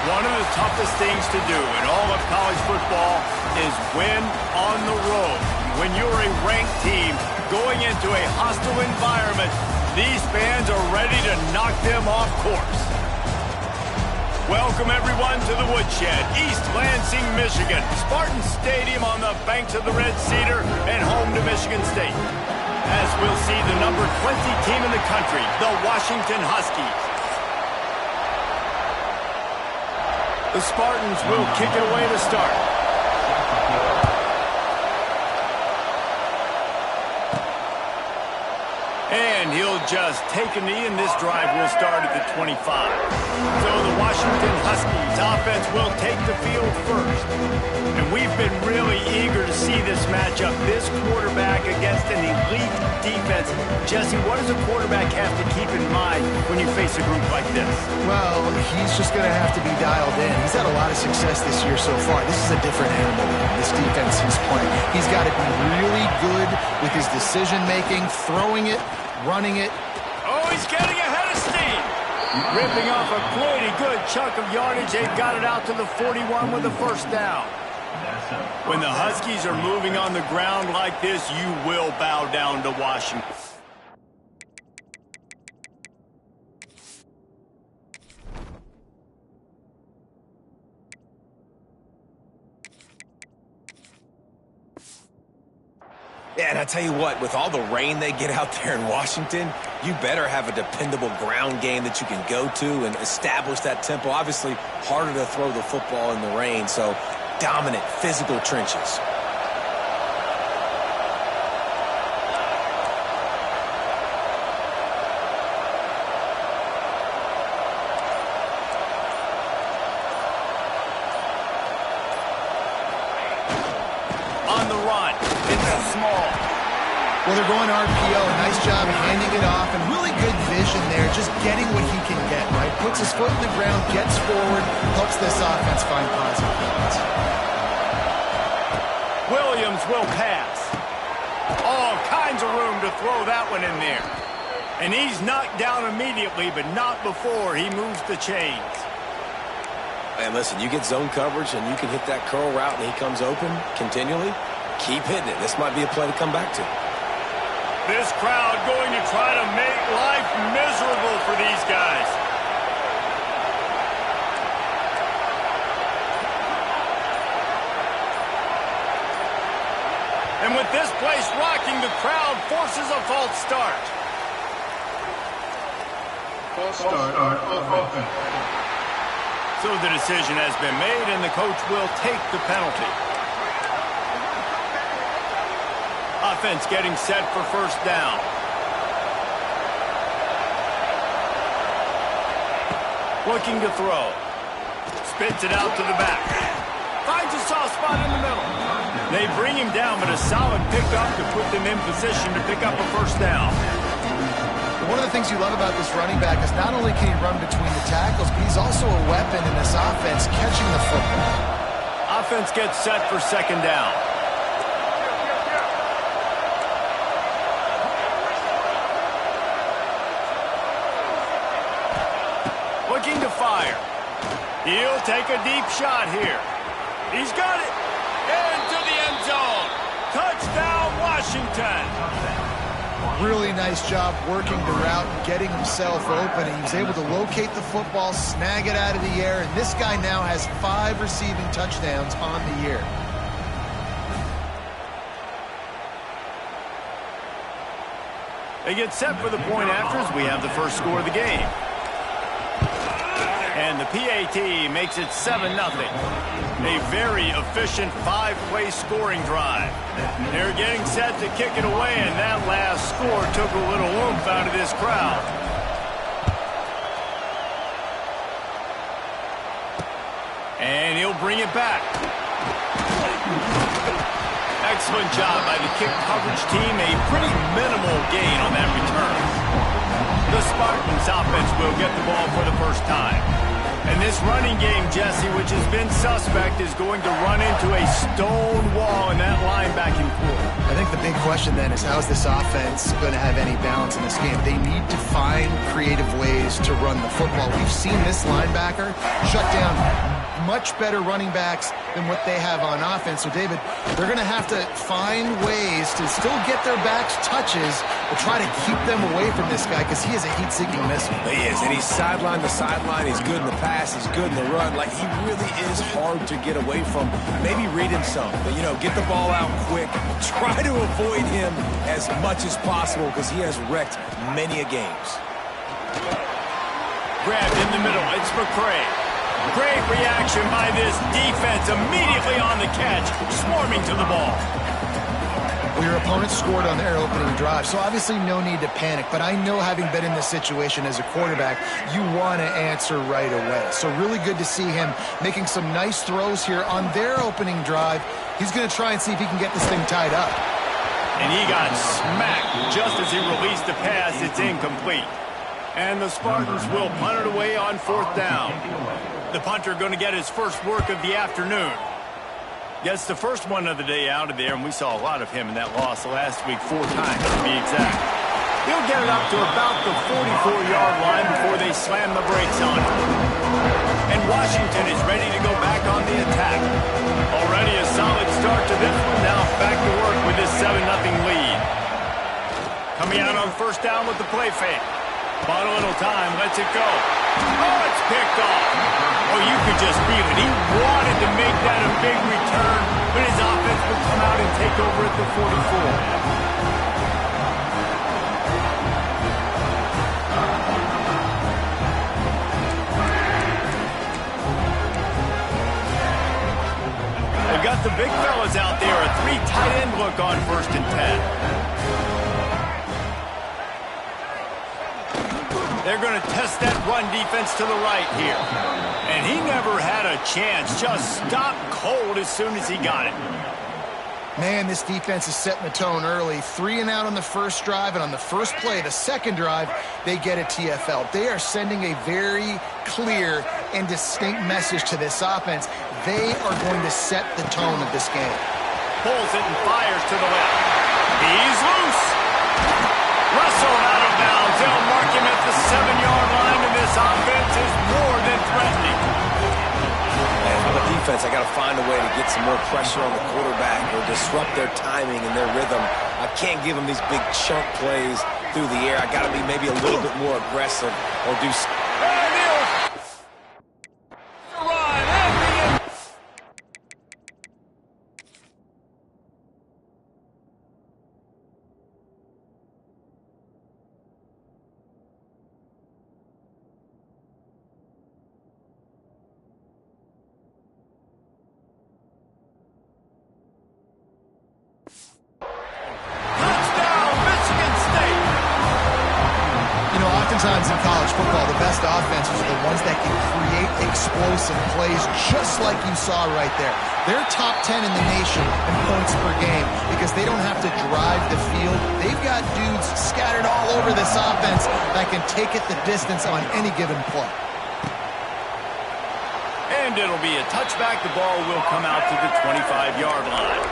One of the toughest things to do in all of college football is win on the road. When you're a ranked team going into a hostile environment, these fans are ready to knock them off course. Welcome, everyone, to the Woodshed, East Lansing, Michigan. Spartan Stadium on the banks of the Red Cedar and home to Michigan State. As we'll see the number 20 team in the country, the Washington Huskies. The Spartans will kick it away to start. And he'll just take a knee, and this drive will start at the 25. So the Washington Huskies offense will take the field first. And we've been really eager to see this matchup, this quarterback against an elite defense. Jesse, what does a quarterback have to keep in mind when you face a group like this? Well, he's just going to have to be dialed in. He's had a lot of success this year so far. This is a different animal, this defense he's playing. He's got to be really good with his decision-making, throwing it, running it. Oh, he's getting ahead of steam. Ripping off a pretty good chunk of yardage. They've got it out to the 41 with a first down. When the Huskies are moving on the ground like this, you will bow down to Washington. Yeah, and I tell you what, with all the rain they get out there in Washington, you better have a dependable ground game that you can go to and establish that tempo. Obviously, harder to throw the football in the rain, so dominant, physical trenches. On the run, it's small. Well, they're going RPO. Nice job handing it off, and really good vision there, just getting what he can get, right? Puts his foot in the ground, gets forward, helps this offense find positive points. Williams will pass. All kinds of room to throw that one in there. And he's knocked down immediately, but not before he moves the chains. And listen, you get zone coverage and you can hit that curl route and he comes open continually. Keep hitting it. This might be a play to come back to. This crowd going to try to make life miserable for these guys. And with this place rocking, the crowd forces a false start. False start on offense. So the decision has been made, and the coach will take the penalty. Offense getting set for first down. Looking to throw. Spits it out to the back. Finds a soft spot in the middle. They bring him down, but a solid pickup to put them in position to pick up a first down. One of the things you love about this running back is not only can he run between the tackles, but he's also a weapon in this offense, catching the football. Offense gets set for second down. Looking to fire. He'll take a deep shot here. He's got it. Into the end zone. Touchdown, Washington. Really nice job working the route and getting himself open. And he was able to locate the football, snag it out of the air, and this guy now has 5 receiving touchdowns on the year. They get set for the point afters. We have the first score of the game. And the PAT makes it 7-0. A very efficient 5-play scoring drive. They're getting set to kick it away, and that last score took a little oomph out of this crowd. And he'll bring it back. Excellent job by the kick coverage team. A pretty minimal gain on that return. The Spartans offense will get the ball for the first time. And this running game, Jesse, which has been suspect, is going to run into a stone wall in that linebacking core. I think the big question then is, how is this offense going to have any balance in this game? They need to find creative ways to run the football. We've seen this linebacker shut down much better running backs than what they have on offense. So, David, they're going to have to find ways to still get their backs touches, but try to keep them away from this guy because he is a heat-seeking missile. He is, and he's sideline to sideline. He's good in the pass. He's good in the run. Like, he really is hard to get away from. Maybe read him some, but, you know, get the ball out quick. Try to avoid him as much as possible because he has wrecked many a games. Grabbed in the middle. It's McCray. Great reaction by this defense, immediately on the catch, swarming to the ball. Well, your opponent scored on their opening drive, so obviously no need to panic. But I know, having been in this situation as a quarterback, you want to answer right away. So really good to see him making some nice throws here on their opening drive. He's going to try and see if he can get this thing tied up. And he got smacked just as he released the pass. It's incomplete. And the Spartans will punt it away on 4th down. The punter going to get his first work of the afternoon. Gets the first one of the day out of there, and we saw a lot of him in that loss last week, 4 times to be exact. He'll get it up to about the 44-yard line before they slam the brakes on him. And Washington is ready to go back on the attack. Already a solid start to this one. Now back to work with this 7-0 lead. Coming out on 1st down with the play fake. Bought a little time, lets it go. Oh, it's picked off. Oh, you could just feel it. He wanted to make that a big return, but his offense would come out and take over at the 44. They've got the big fellas out there, a 3 tight end look on 1st and 10. They're going to test that run defense to the right here. And he never had a chance. Just stopped cold as soon as he got it. Man, this defense is setting the tone early. 3 and out on the first drive, and on the first play, the second drive, they get a TFL. They are sending a very clear and distinct message to this offense. They are going to set the tone of this game. Pulls it and fires to the left. He's loose. Russell out of bounds. They'll mark him at the 7-yard line, and this offense is more than threatening. And on the defense, I got to find a way to get some more pressure on the quarterback or disrupt their timing and their rhythm. I can't give them these big chunk plays through the air. I got to be maybe a little bit more aggressive or do. Oftentimes in college football, the best offenses are the ones that can create explosive plays, just like you saw right there. They're top 10 in the nation in points per game because they don't have to drive the field. They've got dudes scattered all over this offense that can take it the distance on any given play. And it'll be a touchback. The ball will come out to the 25-yard line.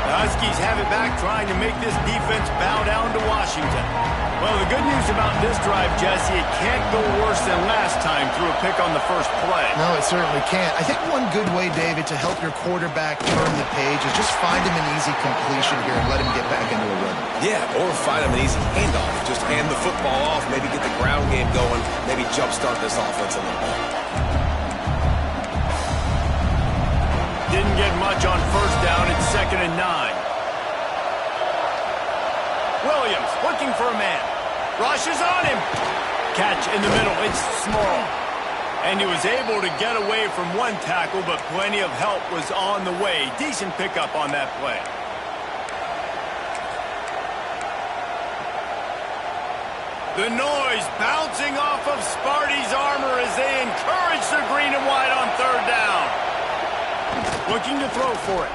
The Huskies have it back, trying to make this defense bow down to Washington. Well, the good news about this drive, Jesse, it can't go worse than last time through a pick on the first play. No, it certainly can't. I think one good way, David, to help your quarterback turn the page is just find him an easy completion here and let him get back into a rhythm. Yeah, or find him an easy handoff. Just hand the football off, maybe get the ground game going, maybe jumpstart this offense a little bit. Didn't get much on 1st down. It's 2nd and 9. Williams looking for a man. Rushes on him. Catch in the middle. It's small. And he was able to get away from one tackle, but plenty of help was on the way. Decent pickup on that play. The noise bouncing off of Sparty's armor as they encourage the green and white on 3rd down. Looking to throw for it.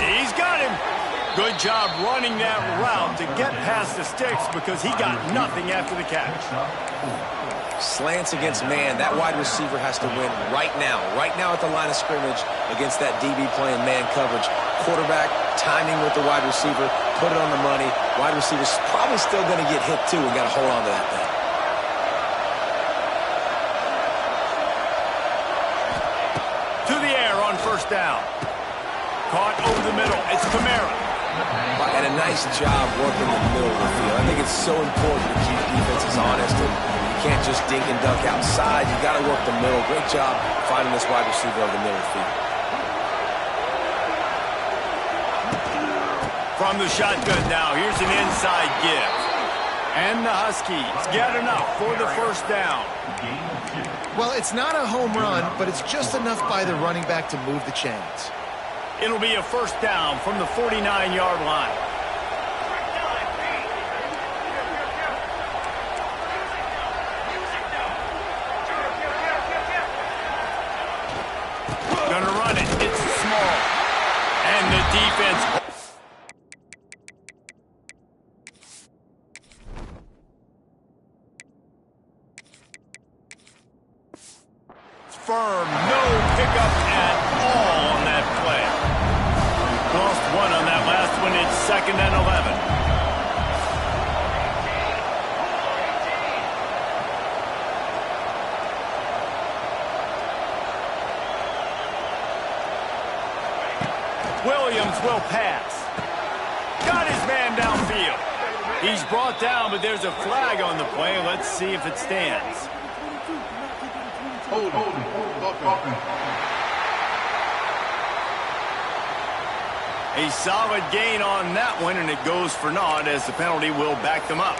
He's got him. Good job running that route to get past the sticks because he got nothing after the catch. Slants against man. That wide receiver has to win right now at the line of scrimmage against that DB playing man coverage. Quarterback, timing with the wide receiver, put it on the money. Wide receiver's probably still going to get hit too and got to hold on to that thing. To the air on first down. Caught over the middle. It's Kamara. And a nice job working the middle of the field. I think it's so important to keep defenses honest. And you can't just dink and dunk outside. You got to work the middle. Great job finding this wide receiver over the middle of the field. From the shotgun now, here's an inside give. And the Huskies get enough for the first down. Well, it's not a home run, but it's just enough by the running back to move the chains. It'll be a first down from the 49-yard line. Gonna run it. It's small. And the defense... firm. No pickup at all on that play. Lost one on that last one. It's 2nd and 11. Williams will pass. Got his man downfield. He's brought down, but there's a flag on the play. Let's see if it stands. Hold on. A solid gain on that one, and it goes for naught as the penalty will back them up.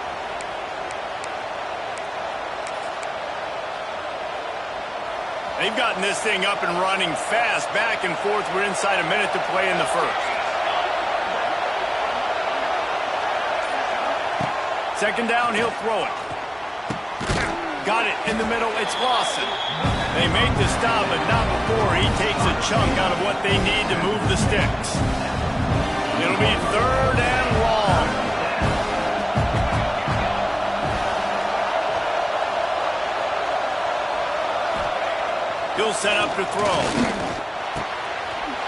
They've gotten this thing up and running fast, back and forth. We're inside a minute to play in the first. 2nd down, he'll throw it. Got it in the middle. It's Lawson. They make the stop, but not before he takes a chunk out of what they need to move the sticks. It'll be 3rd and long. He'll set up to throw.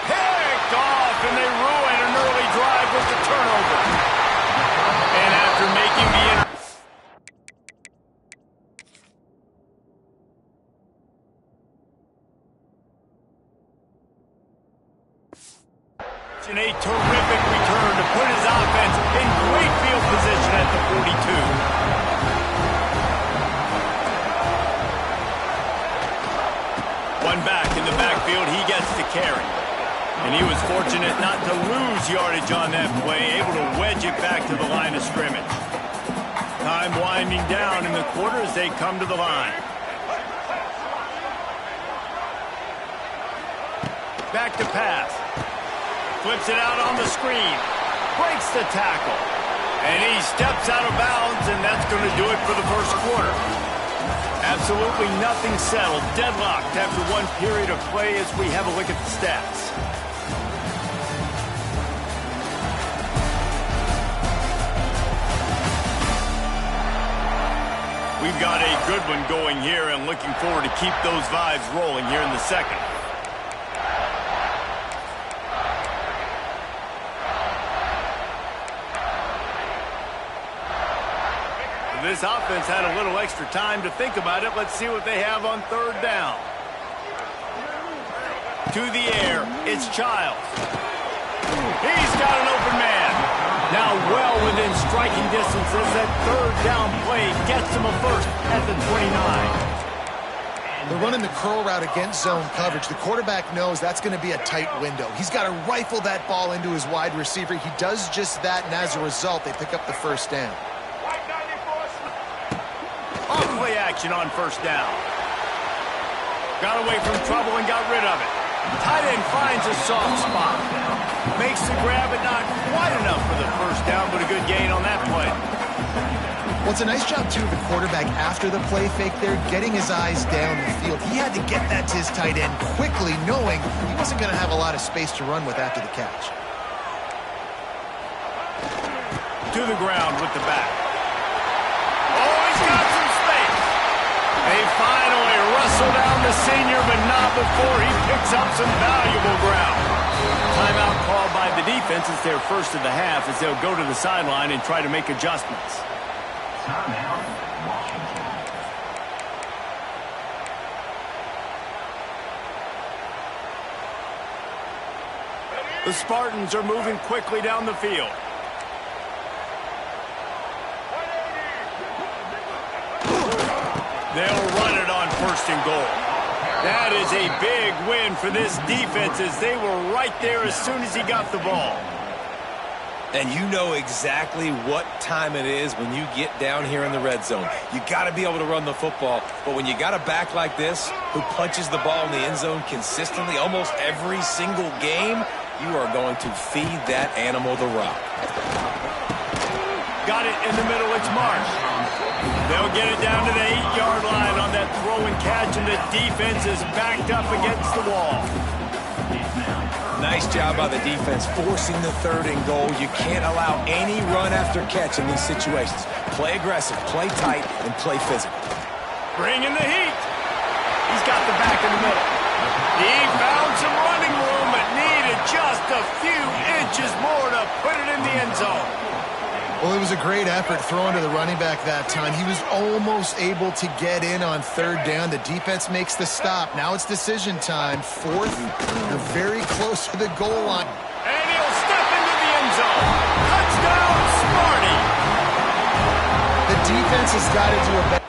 Picked off, and they ruin an early drive with the turnover. And after making the a terrific return to put his offense in great field position at the 42. One back in the backfield, he gets to carry. And he was fortunate not to lose yardage on that play, able to wedge it back to the line of scrimmage. Time winding down in the quarter as they come to the line. Back to pass. Flips it out on the screen. Breaks the tackle. And he steps out of bounds, and that's going to do it for the first quarter. Absolutely nothing settled. Deadlocked after one period of play as we have a look at the stats. We've got a good one going here and looking forward to keep those vibes rolling here in the second. This offense had a little extra time to think about it. Let's see what they have on 3rd down. To the air, it's Childs. He's got an open man. Now well within striking distance as that 3rd down play gets him a first at the 29. They're running the curl route against zone coverage. The quarterback knows that's going to be a tight window. He's got to rifle that ball into his wide receiver. He does just that, and as a result, they pick up the first down. Play action on first down. Got away from trouble and got rid of it. Tight end finds a soft spot. Makes the grab, but not quite enough for the first down, but a good gain on that play. Well, it's a nice job, too, of the quarterback after the play fake there, getting his eyes down the field. He had to get that to his tight end quickly, knowing he wasn't going to have a lot of space to run with after the catch. to the ground with the back. Oh, he's got some space. They finally wrestle down the senior, but not before he picks up some valuable ground. Timeout called by the defense. It's their first of the half as they'll go to the sideline and try to make adjustments. Timeout, Washington. The Spartans are moving quickly down the field. They'll run it on first and goal. That is a big win for this defense as they were right there as soon as he got the ball. And you know exactly what time it is when you get down here in the red zone. You got to be able to run the football, but when you got a back like this who punches the ball in the end zone consistently almost every single game, you are going to feed that animal the rock. Got it in the middle, it's Marsh. They'll get it down to the 8-yard line on that throw and catch, and the defense is backed up against the wall. Nice job by the defense forcing the third and goal. You can't allow any run after catch in these situations. Play aggressive, play tight, and play physical. Bring in the heat. He's got the back in the middle. He found some running room, but needed just a few inches more to put it in the end zone. Well, it was a great effort throwing to the running back that time. He was almost able to get in on third down. The defense makes the stop. Now it's decision time. Fourth, they're very close to the goal line. And he'll step into the end zone. Touchdown, Sparty. The defense has got to do a better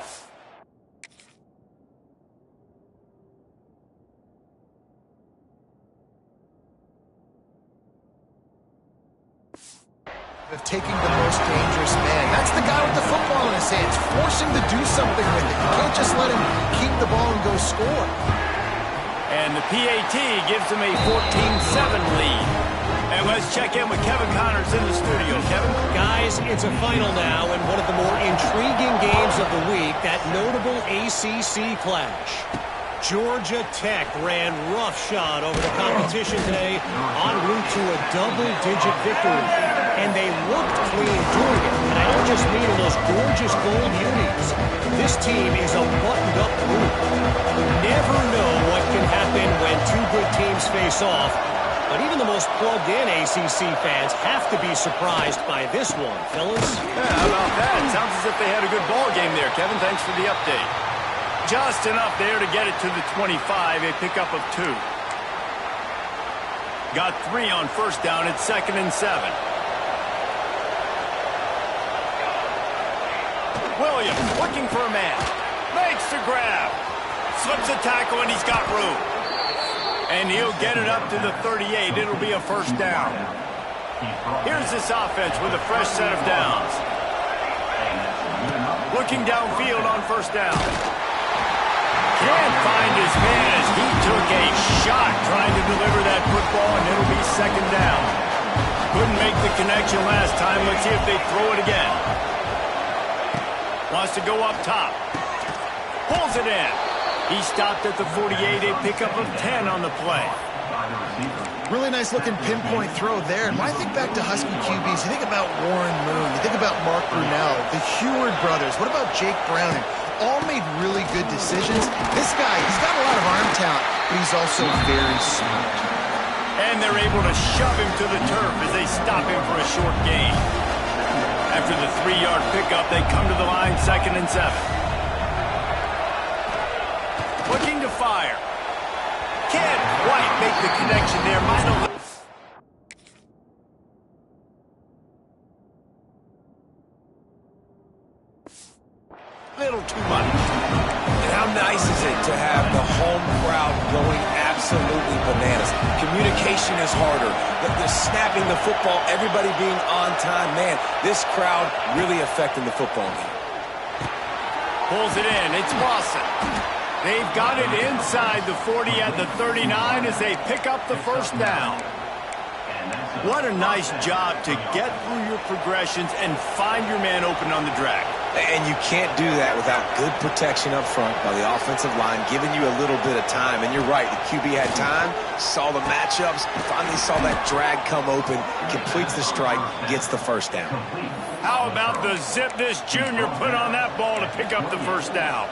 of taking the most dangerous man. That's the guy with the football in his hands. Force him to do something with it. You can't just let him keep the ball and go score. And the PAT gives him a 14-7 lead. And let's check in with Kevin Connors in the studio. Kevin? Guys, it's a final now and one of the more intriguing games of the week, that notable ACC clash. Georgia Tech ran roughshod over the competition today en route to a double-digit victory. And they looked clean doing it. And I don't just mean in those gorgeous gold unis. This team is a buttoned-up group. Never know what can happen when two good teams face off. But even the most plugged-in ACC fans have to be surprised by this one, fellas. Yeah, how about that? Sounds as if they had a good ball game there, Kevin. Thanks for the update. Just enough there to get it to the 25, a pickup of 2. Got 3 on first down at 2nd and 7. Williams looking for a man. Makes the grab. Slips a tackle and he's got room. And he'll get it up to the 38. It'll be a first down. Here's this offense with a fresh set of downs. Looking downfield on first down. Can't find his man as he took a shot trying to deliver that football, and it'll be second down. Couldn't make the connection last time. Let's see if they throw it again. Wants to go up top. Pulls it in. He stopped at the 48, a pickup of 10 on the play. Really nice looking pinpoint throw there. And when I think back to Husky QBs, you think about Warren Moon, you think about Mark Brunell, the Heward brothers, what about Jake Brown? And all made really good decisions. This guy, he's got a lot of arm talent, but he's also very smart. And they're able to shove him to the turf as they stop him for a short gain. After the 3-yard pickup, they come to the line, 2nd and 7. Looking to fire. Can't quite make the connection there. Little too much. And how nice is it to have the home crowd going absolutely bananas? Communication is harder. The snapping the football, everybody being on time. Man, this crowd really affecting the football game. Pulls it in. It's Lawson. They've got it inside the 40 at the 39 as they pick up the first down. What a nice job to get through your progressions and find your man open on the drag. And you can't do that without good protection up front by the offensive line, giving you a little bit of time. And you're right, the QB had time, saw the matchups, finally saw that drag come open, completes the strike, gets the first down. How about the zip this junior put on that ball to pick up the first down?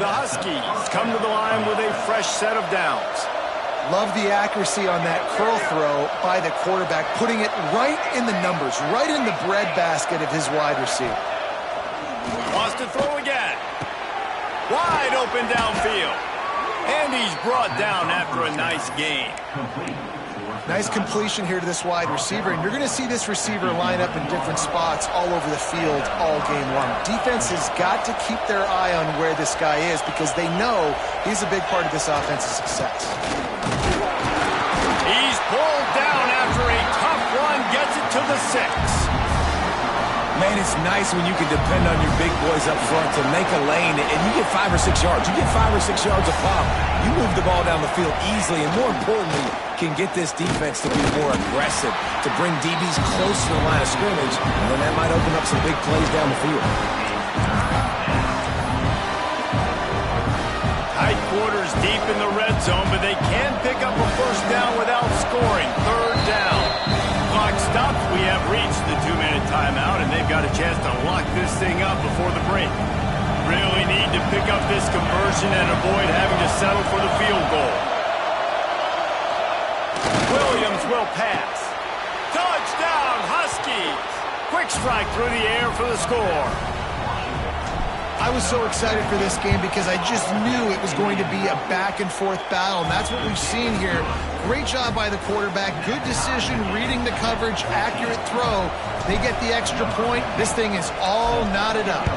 The Huskies come to the line with a fresh set of downs. Love the accuracy on that curl throw by the quarterback, putting it right in the numbers, right in the breadbasket of his wide receiver. Wants to throw again. Wide open downfield. And he's brought down after a nice gain. Nice completion here to this wide receiver, and you're going to see this receiver line up in different spots all over the field all game long. Defense has got to keep their eye on where this guy is because they know he's a big part of this offense's success. He's pulled down after a tough run, gets it to the 6. Man, it's nice when you can depend on your big boys up front to make a lane, and you get 5 or 6 yards. You get 5 or 6 yards a pop. You move the ball down the field easily, and more importantly, can get this defense to be more aggressive, to bring DBs close to the line of scrimmage, and then that might open up some big plays down the field. Tight quarters deep in the red zone, but they can pick up a first down without scoring. Third down. Clock stopped. We have reached the 2-minute timeout, and they've got a chance to lock this thing up before the break. Really need to pick up this conversion and avoid having to settle for the field goal. Williams will pass. Touchdown, Huskies! Quick strike through the air for the score. I was so excited for this game because I just knew it was going to be a back-and-forth battle, and that's what we've seen here. Great job by the quarterback, good decision, reading the coverage, accurate throw. They get the extra point. This thing is all knotted up.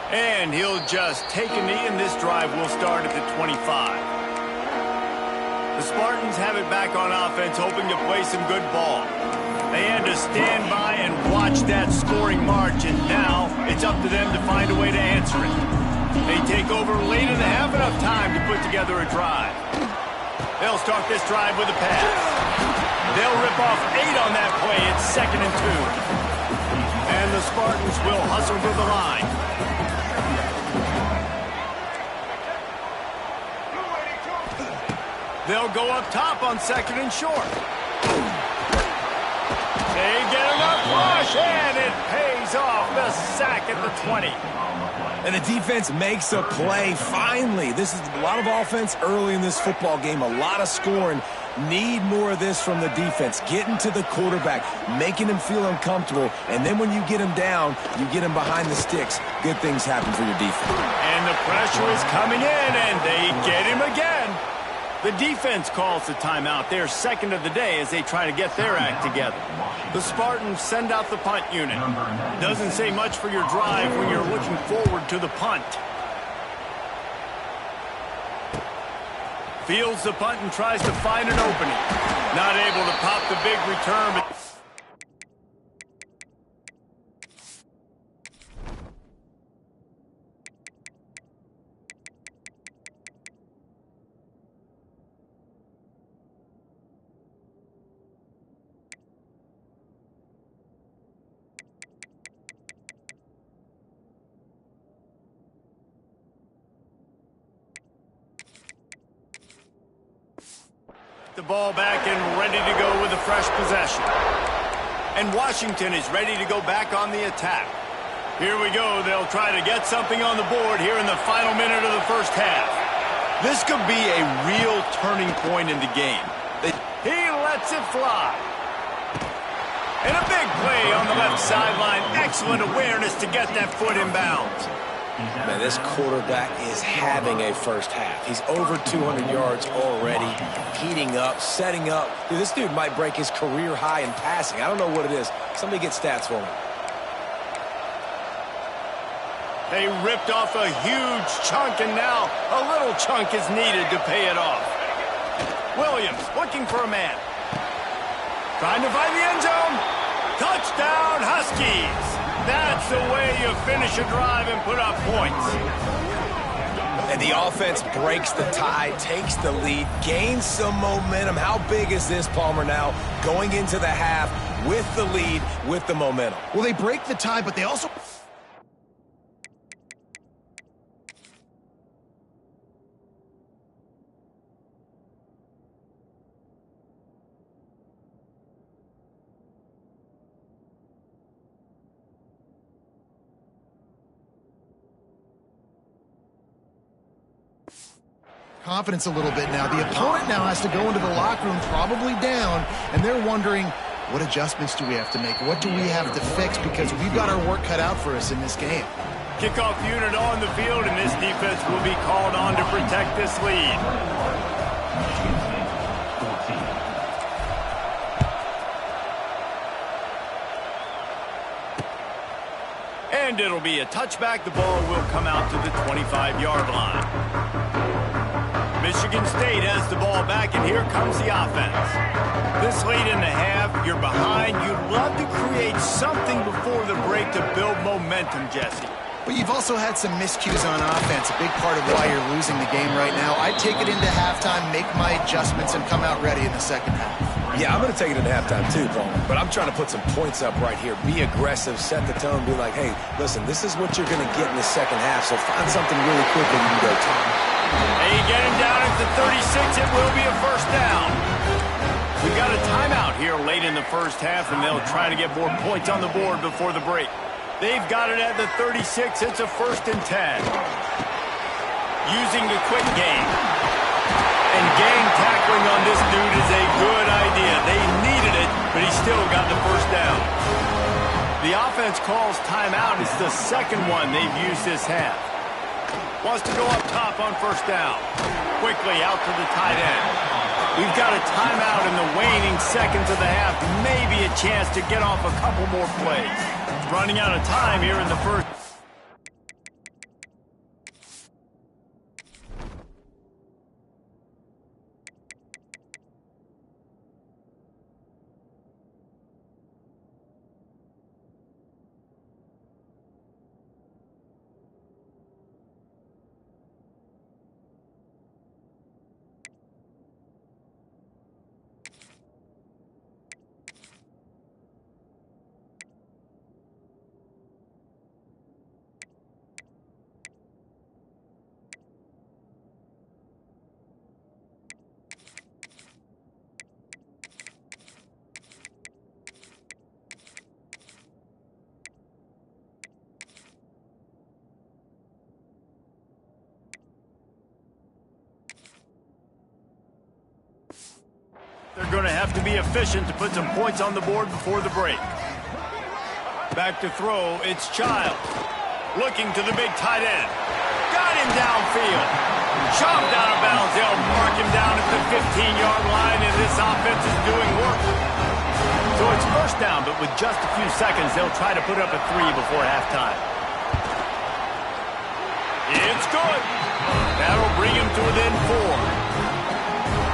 And he'll just take a knee, and this drive will start at the 25. The Spartans have it back on offense, hoping to play some good ball. They had to stand by and watch that scoring march, and now it's up to them to find a way to answer it. They take over late in the half, enough time to put together a drive. They'll start this drive with a pass. They'll rip off 8 on that play. It's 2nd and 2. And the Spartans will hustle to the line. They'll go up top on 2nd and short. They get enough rush, and it pays off. The sack at the 20. And the defense makes a play, finally. This is a lot of offense early in this football game, a lot of scoring. Need more of this from the defense. Getting to the quarterback, making him feel uncomfortable, and then when you get him down, you get him behind the sticks. Good things happen for your defense. And the pressure is coming in, and they get him again. The defense calls the timeout. They're 2nd of the day as they try to get their act together. The Spartans send out the punt unit. Doesn't say much for your drive when you're looking forward to the punt. Fields the punt and tries to find an opening. Not able to pop the big return, but the ball back and ready to go with a fresh possession. And Washington is ready to go back on the attack. Here we go. They'll try to get something on the board here in the final minute of the first half. This could be a real turning point in the game. He lets it fly. And a big play on the left sideline. Excellent awareness to get that foot in bounds. Man, this quarterback is having a first half. He's over 200 yards already, heating up, setting up. Dude, this dude might break his career high in passing. I don't know what it is. Somebody get stats for me. They ripped off a huge chunk, and now a little chunk is needed to pay it off. Williams looking for a man. Trying to find the end zone. Touchdown, Huskies. That's the way you finish a drive and put up points. And the offense breaks the tie, takes the lead, gains some momentum. How big is this, Palmer, now going into the half with the lead, with the momentum? Well, they break the tie, but they also... confidence a little bit now. The opponent now has to go into the locker room probably down, and they're wondering, what adjustments do we have to make? What do we have to fix? Because we've got our work cut out for us in this game. Kickoff unit on the field, and this defense will be called on to protect this lead. And it'll be a touchback. The ball will come out to the 25-yard line. Michigan State has the ball back, and here comes the offense. This late in the half, you're behind. You'd love to create something before the break to build momentum, Jesse. But you've also had some miscues on offense, a big part of why you're losing the game right now. I'd take it into halftime, make my adjustments, and come out ready in the second half. Yeah, I'm going to take it into halftime too, Paul. But I'm trying to put some points up right here. Be aggressive, set the tone, be like, hey, listen, this is what you're going to get in the second half, so find something really quick and you can go time. They get him down at the 36. It will be a first down. We've got a timeout here late in the first half, and they'll try to get more points on the board before the break. They've got it at the 36. It's a 1st and 10. Using the quick game. And gang tackling on this dude is a good idea. They needed it, but he still got the first down. The offense calls timeout. It's the second one they've used this half. Wants to go up top on first down. Quickly out to the tight end. We've got a timeout in the waning seconds of the half. Maybe a chance to get off a couple more plays. Running out of time here in the first. They're going to have to be efficient to put some points on the board before the break. Back to throw, it's Childs. Looking to the big tight end. Got him downfield. Chopped out of bounds. They'll mark him down at the 15-yard line, and this offense is doing work. So it's first down, but with just a few seconds, they'll try to put up a 3 before halftime. It's good. That'll bring him to within 4.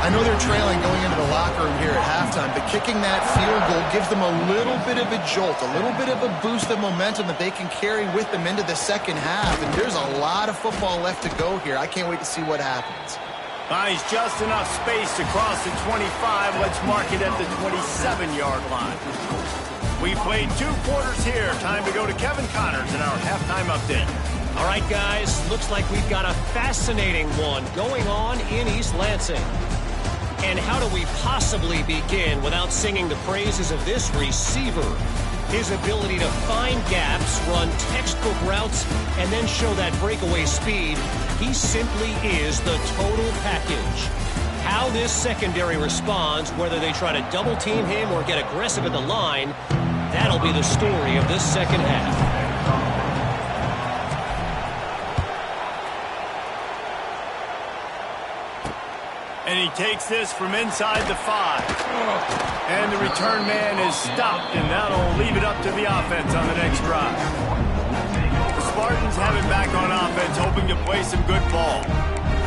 I know they're trailing going into the locker room here at halftime, but kicking that field goal gives them a little bit of a jolt, a little bit of a boost of momentum that they can carry with them into the second half. And there's a lot of football left to go here. I can't wait to see what happens. Finds just enough space to cross the 25. Let's mark it at the 27-yard line. We played 2 quarters here. Time to go to Kevin Connors in our halftime update. All right, guys, looks like we've got a fascinating one going on in East Lansing. And how do we possibly begin without singing the praises of this receiver? His ability to find gaps, run textbook routes, and then show that breakaway speed. He simply is the total package. How this secondary responds, whether they try to double team him or get aggressive at the line, that'll be the story of this second half. And he takes this from inside the 5. And the return man is stopped, and that'll leave it up to the offense on the next drive. The Spartans have it back on offense, hoping to play some good ball.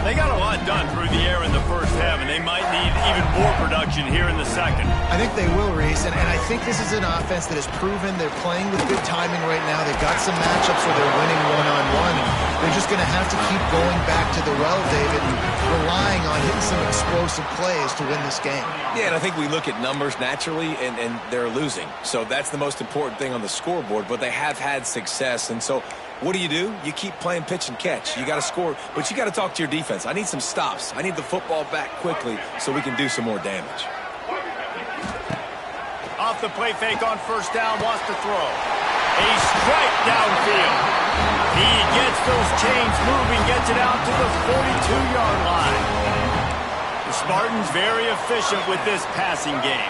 They got a lot done through the air in the first half, and they might need even more production here in the second. I think they will, Reese, and I think this is an offense that has proven they're playing with good timing right now. They've got some matchups where they're winning one-on-one. They're just going to have to keep going back to the well, David, and relying on hitting some explosive plays to win this game. Yeah, and I think we look at numbers naturally, and they're losing. So that's the most important thing on the scoreboard, but they have had success. And so what do? You keep playing pitch and catch. You got to score, but you got to talk to your defense. I need some stops. I need the football back quickly so we can do some more damage. Off the play fake on first down, wants to throw. A strike downfield. He gets those chains moving, gets it out to the 42-yard line. The Spartans very efficient with this passing game.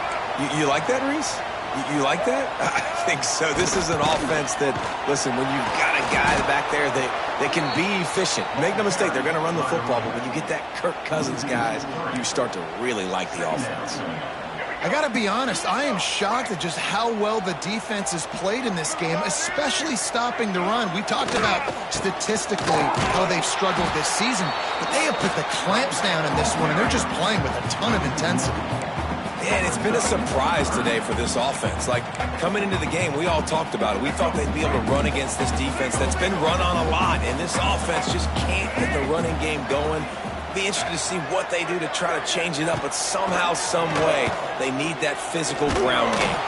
You like that, Reese? You like that? I think so. This is an offense that, listen, when you've got a guy back there that can be efficient. Make no mistake, they're going to run the football, but when you get that Kirk Cousins, guys, you start to really like the offense. I got to be honest, I am shocked at just how well the defense has played in this game, especially stopping the run. We talked about statistically how they've struggled this season, but they have put the clamps down in this one, and they're just playing with a ton of intensity. Yeah, and it's been a surprise today for this offense. Like, coming into the game, we all talked about it. We thought they'd be able to run against this defense that's been run on a lot, and this offense just can't get the running game going. Be interested to see what they do to try to change it up, but somehow, some way, they need that physical ground game.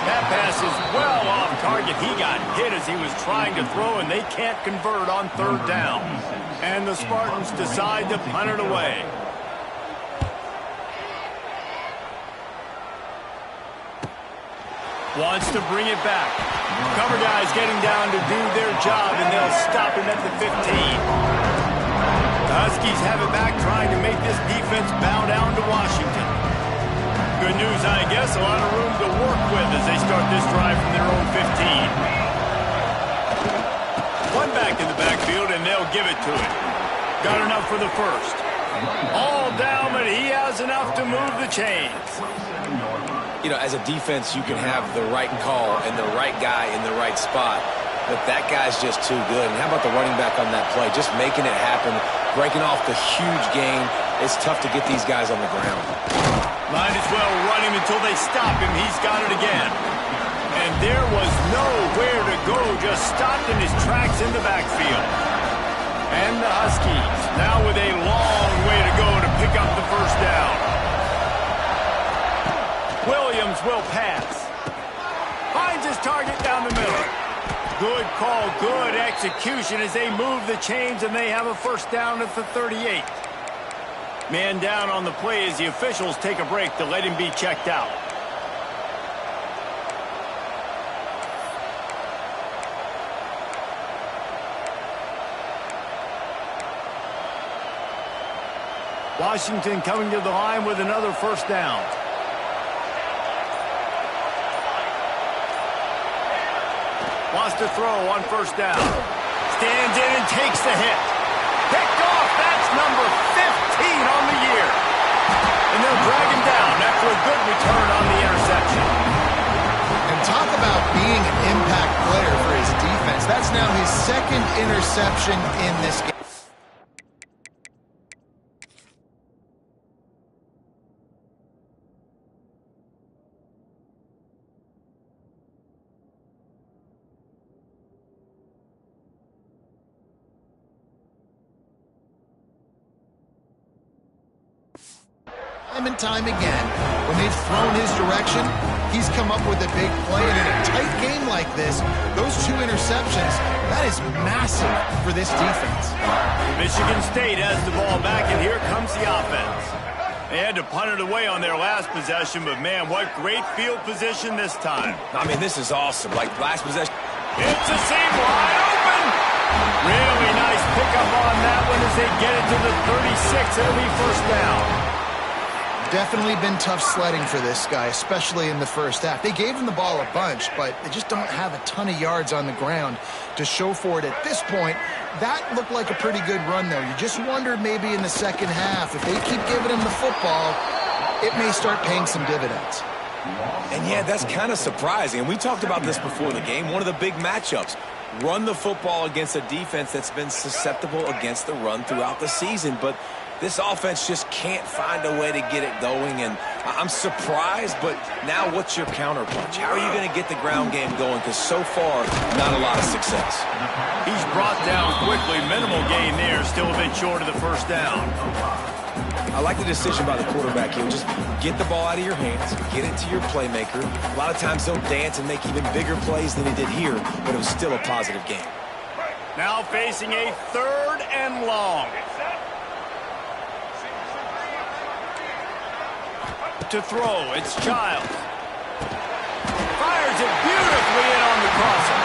That pass is well off target. He got hit as he was trying to throw, and they can't convert on third down. And the Spartans decide to punt it away. Wants to bring it back. Cover guys getting down to do their job, and they'll stop him at the 15. The Huskies have it back, trying to make this defense bow down to Washington. Good news, I guess, a lot of room to work with as they start this drive from their own 15. One back in the backfield, and they'll give it to him. Got enough for the first. All down, but he has enough to move the chains. You know, as a defense, you can have the right call and the right guy in the right spot, but that guy's just too good. And how about the running back on that play? Just making it happen, breaking off the huge gain. It's tough to get these guys on the ground. Might as well run him until they stop him. He's got it again. And there was nowhere to go, just stopped in his tracks in the backfield. And the Huskies now with a long way to go to pick up the first down. Williams will pass. Finds his target down the middle. Good call, good execution as they move the chains, and they have a first down at the 38. Man down on the play as the officials take a break to let him be checked out. Washington coming to the line with another first down. Wants to throw on first down. Stands in and takes the hit. Picked off. That's number 15 on the year. And they'll drag him down after a good return on the interception. And talk about being an impact player for his defense. That's now his second interception in this game. Time again, when they've thrown his direction, he's come up with a big play. And in a tight game like this, those two interceptions, that is massive for this defense. Michigan State has the ball back, and here comes the offense. They had to punt it away on their last possession, but man, what great field position this time. I mean, this is awesome. Like last possession. It's a seam wide open. Really nice pickup on that one as they get it to the 36. It'll be first down. Definitely been tough sledding for this guy, especially in the first half. They gave him the ball a bunch, but they just don't have a ton of yards on the ground to show for it at this point. That looked like a pretty good run, though. You just wonder maybe in the second half, if they keep giving him the football, it may start paying some dividends. And yeah, that's kind of surprising. And we talked about this before the game. One of the big matchups. Run the football against a defense that's been susceptible against the run throughout the season. But this offense just can't find a way to get it going, and I'm surprised, but now what's your counterpunch? How are you going to get the ground game going? Because so far, not a lot of success. He's brought down comparatively minimal gain there, still a bit short of the first down. I like the decision by the quarterback here. Just get the ball out of your hands, get it to your playmaker. A lot of times they'll dance and make even bigger plays than he did here, but it was still a positive game. Now facing a 3rd and long. To throw, it's Childs. Fires it beautifully in on the crosser.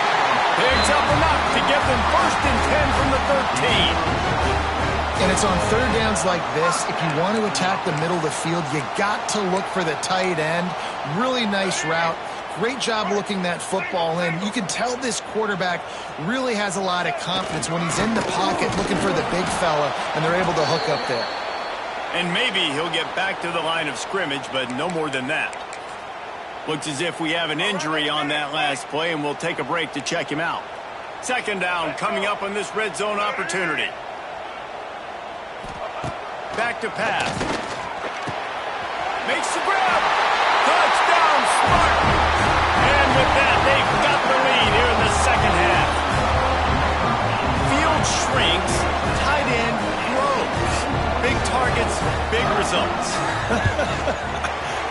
Picks up enough to give them 1st and 10 from the 13. And it's on 3rd downs like this. If you want to attack the middle of the field, you got to look for the tight end. Really nice route. Great job looking that football in. You can tell this quarterback really has a lot of confidence when he's in the pocket looking for the big fella, and they're able to hook up there. And maybe he'll get back to the line of scrimmage, but no more than that. Looks as if we have an injury on that last play, and we'll take a break to check him out. 2nd down coming up on this red zone opportunity. Back to pass. Makes the grab. Touchdown, Spartan. And with that, they've got the lead here in the 2nd half. Field shrinks. Tight end grows. Big targets, big results.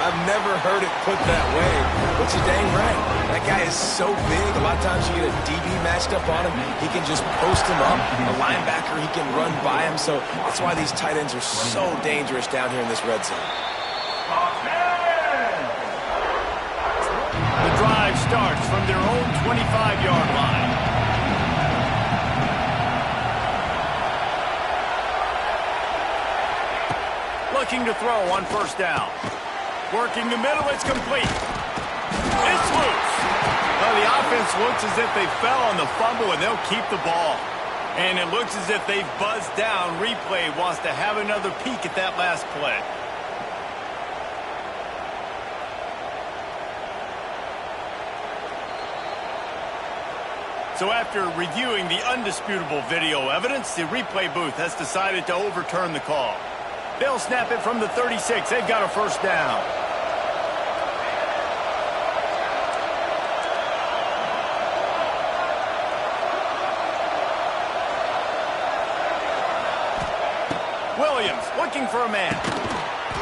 I've never heard it put that way, but you're dang right. That guy is so big. A lot of times you get a DB matched up on him. He can just post him up. A linebacker, he can run by him. So that's why these tight ends are so dangerous down here in this red zone. The drive starts from their own 25-yard line. Looking to throw on 1st down. Working the middle, it's complete. It's loose. Well, the offense looks as if they fell on the fumble, and they'll keep the ball. And it looks as if they've buzzed down. Replay wants to have another peek at that last play. So after reviewing the undisputable video evidence, the replay booth has decided to overturn the call. They'll snap it from the 36. They've got a 1st down. Williams looking for a man.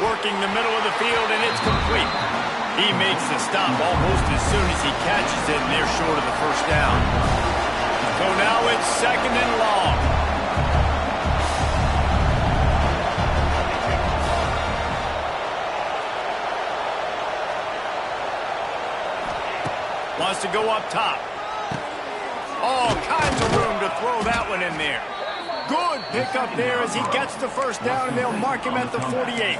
Working the middle of the field, and it's complete. He makes the stop almost as soon as he catches it, and they're short of the 1st down. So now it's 2nd and long. Wants to go up top. All kinds of room to throw that one in there. Good pickup there as he gets the 1st down, and they'll mark him at the 48.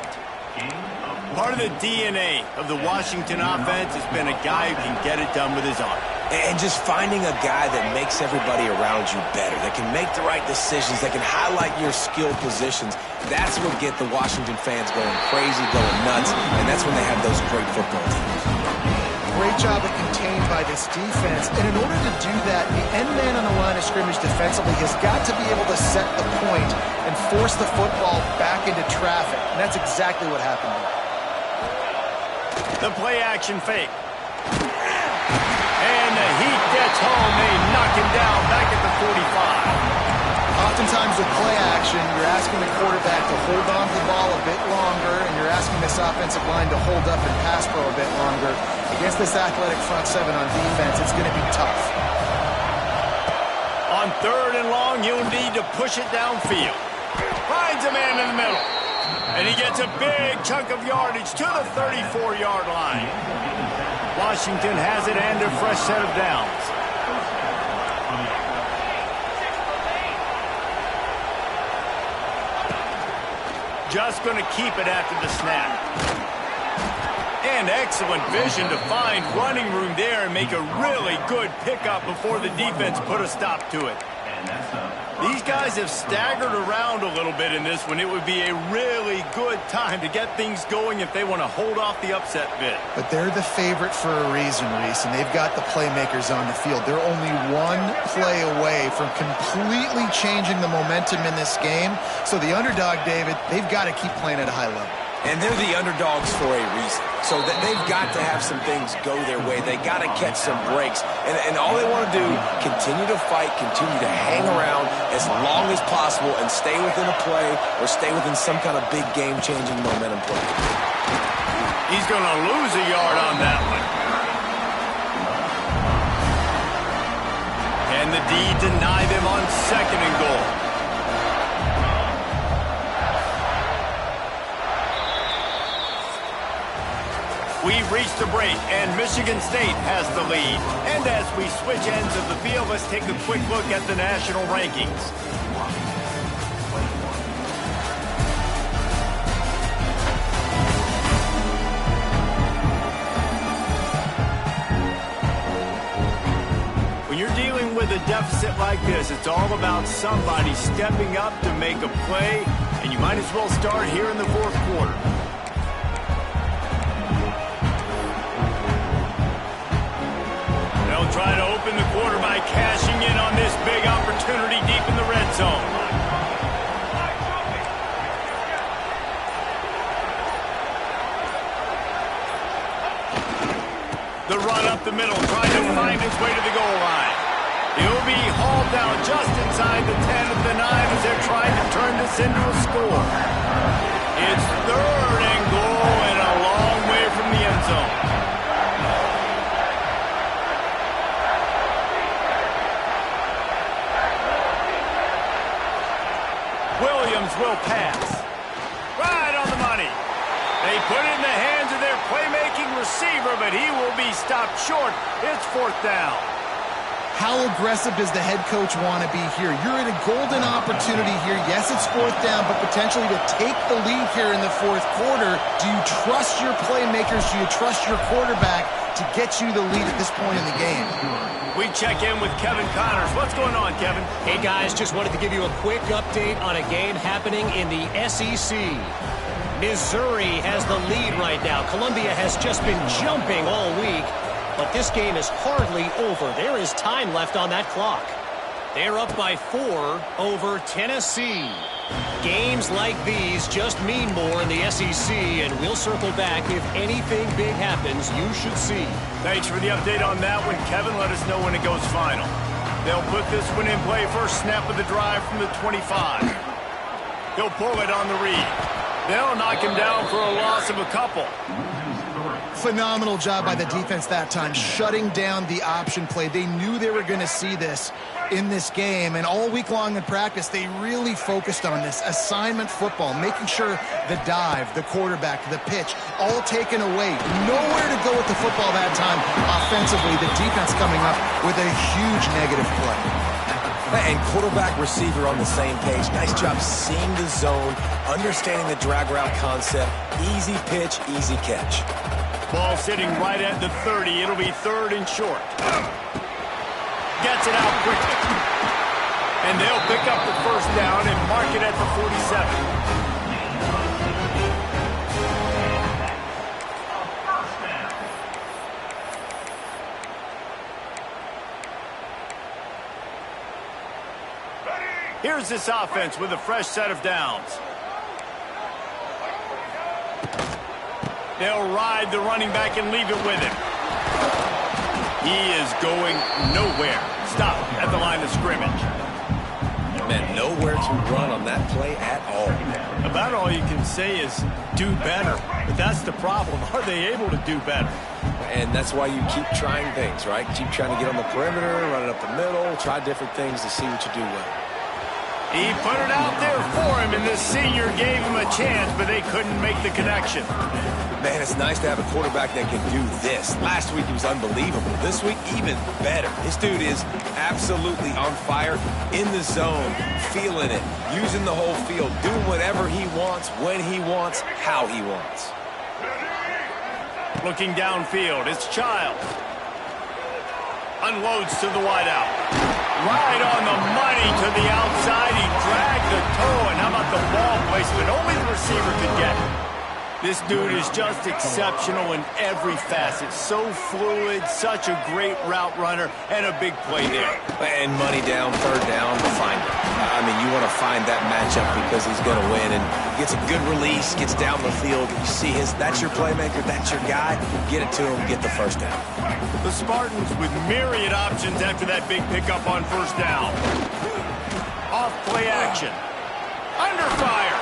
Part of the DNA of the Washington offense has been a guy who can get it done with his arm. And just finding a guy that makes everybody around you better, that can make the right decisions, that can highlight your skill positions. That's what get the Washington fans going crazy, going nuts, and that's when they have those great football teams. Great job of contained by this defense. And in order to do that, the end man on the line of scrimmage defensively has got to be able to set the point and force the football back into traffic. And that's exactly what happened there. The play action fake. And the heat gets home. They knock him down back at the 45. Oftentimes with play action, you're asking the quarterback to hold on to the ball a bit longer, and you're asking this offensive line to hold up and pass pro a bit longer. Against this athletic front seven on defense, it's going to be tough. On 3rd and long, you'll need to push it downfield. Finds a man in the middle. And he gets a big chunk of yardage to the 34-yard line. Washington has it and a fresh set of downs. Just going to keep it after the snap. And excellent vision to find running room there and make a really good pickup before the defense put a stop to it. These guys have staggered around a little bit in this one. It would be a really good time to get things going if they want to hold off the upset bid. But they're the favorite for a reason, Reese, and they've got the playmakers on the field. They're only one play away from completely changing the momentum in this game. So the underdog, David, they've got to keep playing at a high level. And they're the underdogs for a reason. So they've got to have some things go their way. They got to catch some breaks. And all they want to do, continue to fight, continue to hang around as long as possible and stay within a play or stay within some kind of big game-changing momentum play. He's going to lose a yard on that one. And the D deny them on 2nd and goal. We've reached the break, and Michigan State has the lead. And as we switch ends of the field, let's take a quick look at the national rankings. When you're dealing with a deficit like this, it's all about somebody stepping up to make a play, and you might as well start here in the 4th quarter. They'll try to open the quarter by cashing in on this big opportunity deep in the red zone. The run up the middle, trying to find his way to the goal line. He'll be hauled down just inside the 10 of the 9 as they're trying to turn this into a score. It's 3rd and goal and a long way from the end zone. Williams will pass. Right on the money. They put it in the hands of their playmaking receiver, but he will be stopped short. It's 4th down. How aggressive does the head coach want to be here? You're in a golden opportunity here. Yes, it's 4th down, but potentially to take the lead here in the 4th quarter. Do you trust your playmakers? Do you trust your quarterback to get you the lead at this point in the game? We check in with Kevin Connors. What's going on, Kevin? Hey, guys, just wanted to give you a quick update on a game happening in the SEC. Missouri has the lead right now. Columbia has just been jumping all week, but this game is hardly over. There is time left on that clock. They're up by 4 over Tennessee. Games like these just mean more in the SEC, and we'll circle back if anything big happens you should see. Thanks for the update on that one, Kevin. Let us know when it goes final. They'll put this one in play first snap of the drive from the 25. He'll pull it on the read. They'll knock him down for a loss of a couple. Phenomenal job by the defense that time, shutting down the option play. They knew they were going to see this in this game, and all week long in practice, they really focused on this assignment football, making sure the dive, the quarterback, the pitch, all taken away. Nowhere to go with the football that time offensively. The defense coming up with a huge negative play. And quarterback receiver on the same page. Nice job seeing the zone, understanding the drag route concept. Easy pitch, easy catch. Ball sitting right at the 30. It'll be 3rd and short. Gets it out quickly. And they'll pick up the 1st down and mark it at the 47. Here's this offense with a fresh set of downs. They'll ride the running back and leave it with him. He is going nowhere. Stop at the line of scrimmage. Man, nowhere to run on that play at all. About all you can say is do better. But that's the problem. Are they able to do better? And that's why you keep trying things, right? Keep trying to get on the perimeter, run it up the middle, try different things to see what you do well. He put it out there for him, and the senior gave him a chance, but they couldn't make the connection. Man, it's nice to have a quarterback that can do this. Last week he was unbelievable. This week, even better. This dude is absolutely on fire, in the zone, feeling it, using the whole field, doing whatever he wants, when he wants, how he wants. Looking downfield, it's Childs. Unloads to the wideout. Right on the money to the outside. He dragged the toe, and how about the ball placement? Only the receiver could get it. This dude is just exceptional in every facet. So fluid, such a great route runner, and a big play there. And money down, 3rd down, find it. I mean, you want to find mind that matchup because he's going to win. And gets a good release, gets down the field. You see that's your playmaker, that's your guy. Get it to him, get the first down. The Spartans with myriad options after that big pickup on first down. Off play action. Under fire.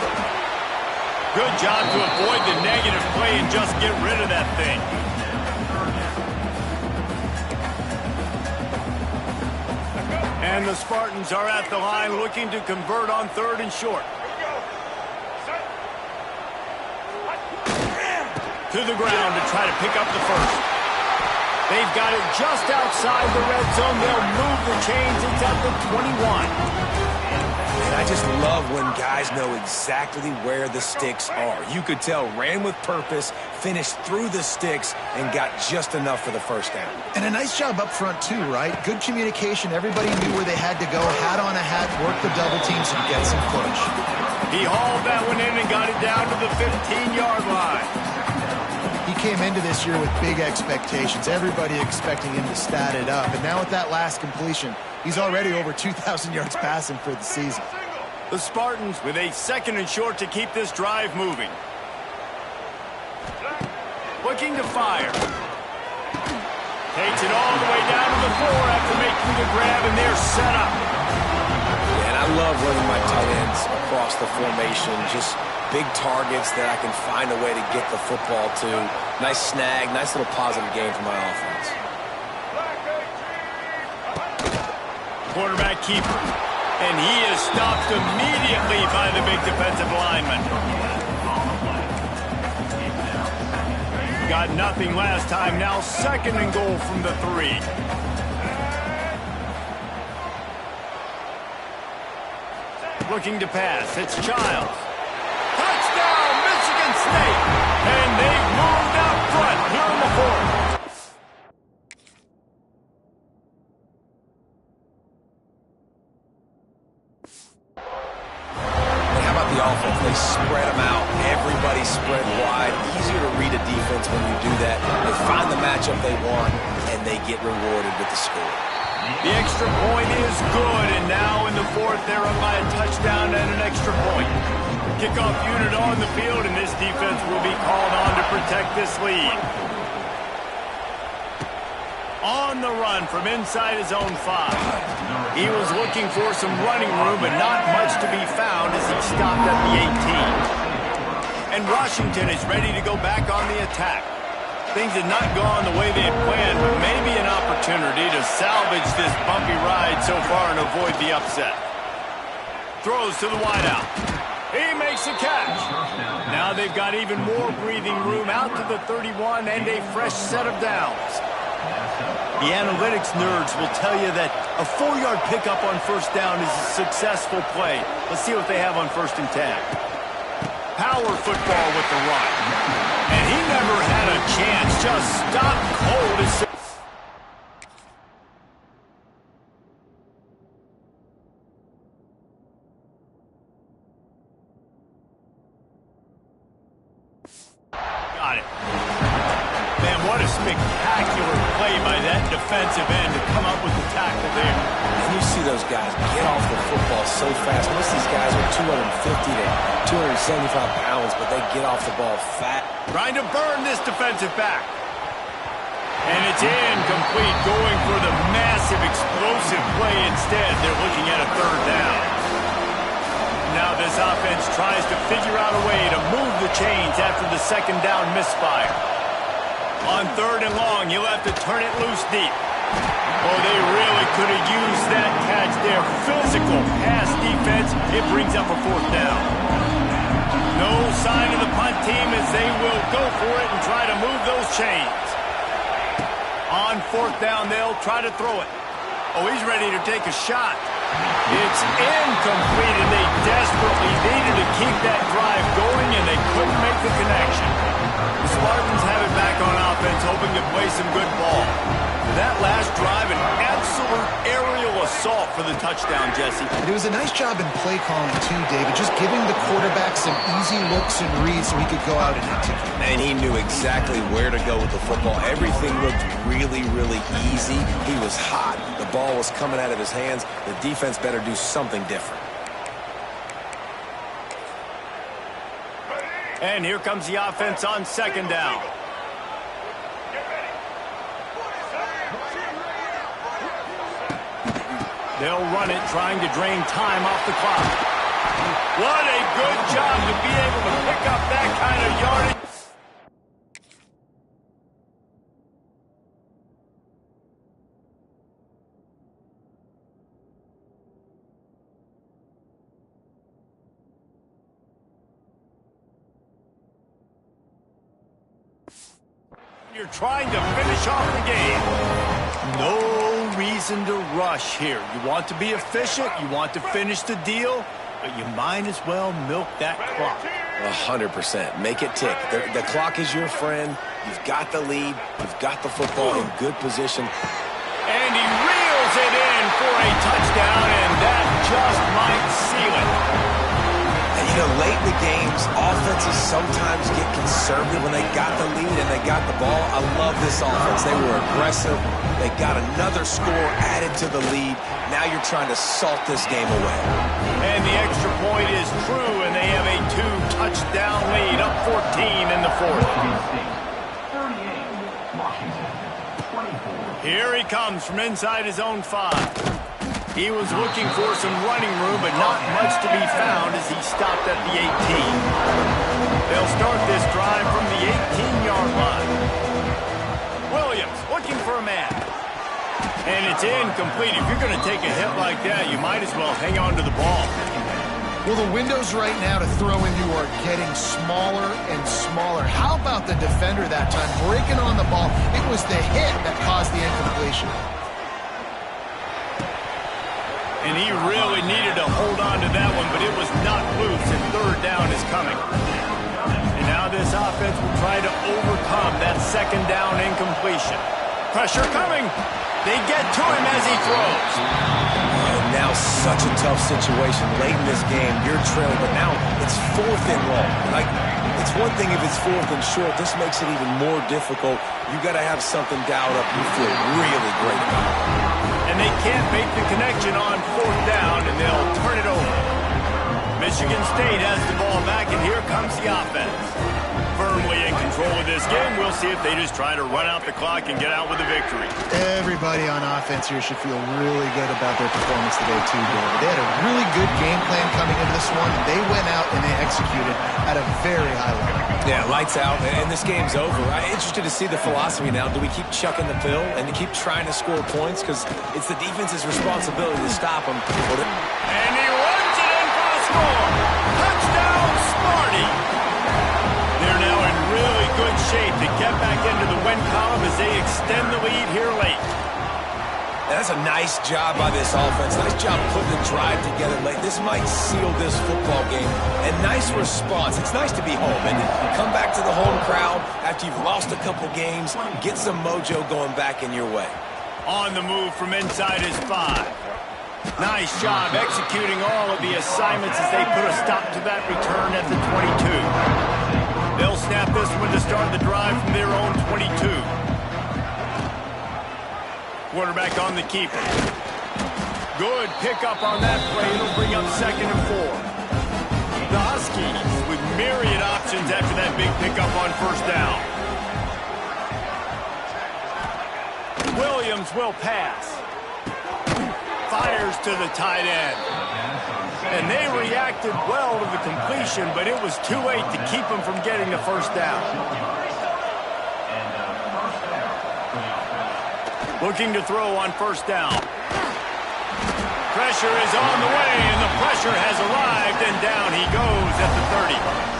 Good job to avoid the negative play and just get rid of that thing. And the Spartans are at the line looking to convert on 3rd and short. To the ground to try to pick up the first. They've got it just outside the red zone. They'll move the chains. It's at the 21. And I just love when guys know exactly where the sticks are. You could tell ran with purpose, finished through the sticks, and got just enough for the first down. And a nice job up front, too, right? Good communication. Everybody knew where they had to go. Hat on a hat, work the double teams, and get some push. He hauled that one in and got it down to the 15-yard line. He came into this year with big expectations. Everybody expecting him to stat it up. And now with that last completion, he's already over 2,000 yards passing for the season. The Spartans with a 2nd and short to keep this drive moving. Looking to fire. Takes it all the way down to the 4 after making the grab, and they're set up. Yeah, and I love running my tight ends across the formation. Just big targets that I can find a way to get the football to. Nice snag, nice little positive game for my offense. Quarterback keeper. And he is stopped immediately by the big defensive lineman. Got nothing last time. Now 2nd and goal from the 3. Looking to pass. It's Childs. Touchdown, Michigan State. And they've moved out front here in the 4th. Offense. They spread them out. Everybody spread wide. Easier to read a defense when you do that. They find the matchup they want, and they get rewarded with the score. The extra point is good, and now in the 4th, they're up by a touchdown and an extra point. Kickoff unit on the field, and this defense will be called on to protect this lead. On the run from inside his own 5. He was looking for some running room, but not much to be found as he stopped at the 18. And Washington is ready to go back on the attack. Things had not gone the way they had planned, but maybe an opportunity to salvage this bumpy ride so far and avoid the upset. Throws to the wideout. He makes a catch. Now they've got even more breathing room out to the 31 and a fresh set of downs. The analytics nerds will tell you that a 4-yard pickup on first down is a successful play. Let's see what they have on 1st and 10. Power football with the run. And he never had a chance. Just stopped cold as... Got it. Man, what a spectacular play by that defensive end to come up with the tackle there. And you see those guys get off the football so fast. Most of these guys are 250 to 275 pounds, but they get off the ball fat. Trying to burn this defensive back. And it's incomplete, going for the massive explosive play instead. They're looking at a 3rd down. Now this offense tries to figure out a way to move the chains after the 2nd down misfire. On 3rd and long, he'll have to turn it loose deep. Oh, they really could have used that catch there. Physical pass defense. It brings up a 4th down. No sign of the punt team as they will go for it and try to move those chains. On 4th down, they'll try to throw it. Oh, he's ready to take a shot. It's incomplete, and they desperately needed to keep that drive going, and they couldn't make the connection. The Spartans have it back on offense, hoping to play some good ball. That last drive, an absolute aerial assault for the touchdown, Jesse. It was a nice job in play calling, too, David, just giving the quarterback some easy looks and reads so he could go out and execute. And he knew exactly where to go with the football. Everything looked really, really easy. He was hot. The ball was coming out of his hands. The defense better do something different. And here comes the offense on second down. They'll run it, trying to drain time off the clock. What a good job to be able to pick up that kind of yardage. You're trying to finish off the game. No reason to rush here. You want to be efficient, you want to finish the deal, but you might as well milk that clock. 100%. Make it tick. The clock is your friend. You've got the lead. You've got the football in good position. And he reels it in for a touchdown, and that just might seal it. And, you know, late in the games, offenses sometimes get conservative when they got the lead and they got the ball. I love this offense. They were aggressive. They got another score added to the lead. Now you're trying to salt this game away. And the extra point is true, and they have a 2-touchdown lead, up 14 in the fourth. 38, Washington, 24. Here he comes from inside his own 5. He was looking for some running room, but not much to be found as he stopped at the 18. They'll start this drive from the 18-yard line. Williams looking for a man. And it's incomplete. If you're going to take a hit like that, you might as well hang on to the ball. Well, the windows right now to throw into are getting smaller and smaller. How about the defender that time breaking on the ball? It was the hit that caused the incompletion. And he really needed to hold on to that one, but it was not loose, and third down is coming. And now this offense will try to overcome that second down incompletion. Pressure coming. They get to him as he throws. And now such a tough situation. Late in this game, you're trailing, but now it's 4th and long. Like, it's one thing if it's 4th and short. This makes it even more difficult. You got to have something dialed up you feel really great about. And they can't make the connection on 4th down, and they'll turn it over. Michigan State has the ball back, and here comes the offense. Firmly in control of this game. We'll see if they just try to run out the clock and get out with a victory. Everybody on offense here should feel really good about their performance today, too, David. They had a really good game plan coming into this one. They went out and they executed at a very high level. Yeah, lights out, and this game's over. I'm interested to see the philosophy now. Do we keep chucking the pill and keep trying to score points? Because it's the defense's responsibility to stop them. And he runs it in for the score. Touchdown, Smarty. They're now in really good shape to get back into the win column as they extend the lead here late. That's a nice job by this offense. Nice job putting the drive together late. This might seal this football game. And nice response. It's nice to be home and come back to the home crowd after you've lost a couple games. Get some mojo going back in your way. On the move from inside his 5. Nice job executing all of the assignments as they put a stop to that return at the 22. They'll snap this one to start the drive from their own 22. Quarterback on the keeper. Good pickup on that play. It'll bring up 2nd and 4. The Huskies with myriad options after that big pickup on 1st down. Williams will pass. Fires to the tight end. And they reacted well to the completion, but it was too late to keep them from getting the 1st down. Looking to throw on 1st down. Pressure is on the way, and the pressure has arrived, and down he goes at the 30.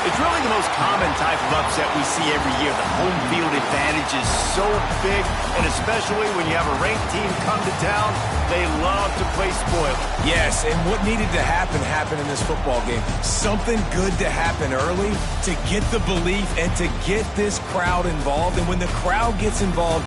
It's really the most common type of upset we see every year. The home field advantage is so big, and especially when you have a ranked team come to town, they love to play spoiler. Yes, and what needed to happen happened in this football game. Something good to happen early to get the belief and to get this crowd involved. And when the crowd gets involved,